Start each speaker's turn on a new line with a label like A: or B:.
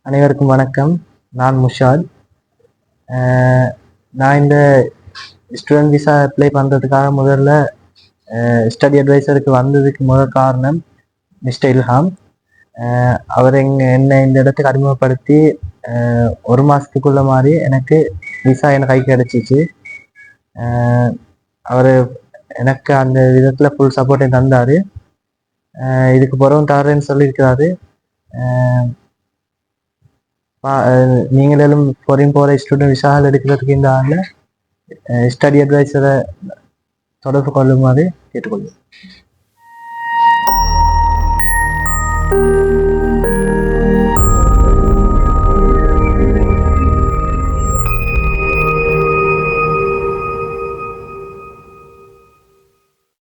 A: அனைவருக்கும் வணக்கம். நான் முஷாத். நான் இந்த ஸ்டூடெண்ட் விசா அப்ளை பண்ணுறதுக்காக முதல்ல ஸ்டடி அட்வைசருக்கு வந்ததுக்கு முதல் காரணம் மிஸ்டர் இல்ஹாம். அவர் என்னை இந்த இடத்துக்கு அறிமுகப்படுத்தி ஒரு மாதத்துக்குள்ள மாதிரி எனக்கு விசா எனக்கு கை கிடச்சிச்சு. அவர் எனக்கு அந்த விதத்தில் ஃபுல் சப்போர்ட்டையும் தந்தார். இதுக்கு பிறகும் தரேன்னு சொல்லியிருக்கிறாரு. நீங்களும் ஃபாரின் போகிற ஸ்டூடெண்ட் விசாவில் எடுக்கிறதுக்கு இந்த ஆளில் ஸ்டடி அட்வைசரை தொடர்பு கொள்ளுமாறு கேட்டுக்கொள்ளும்.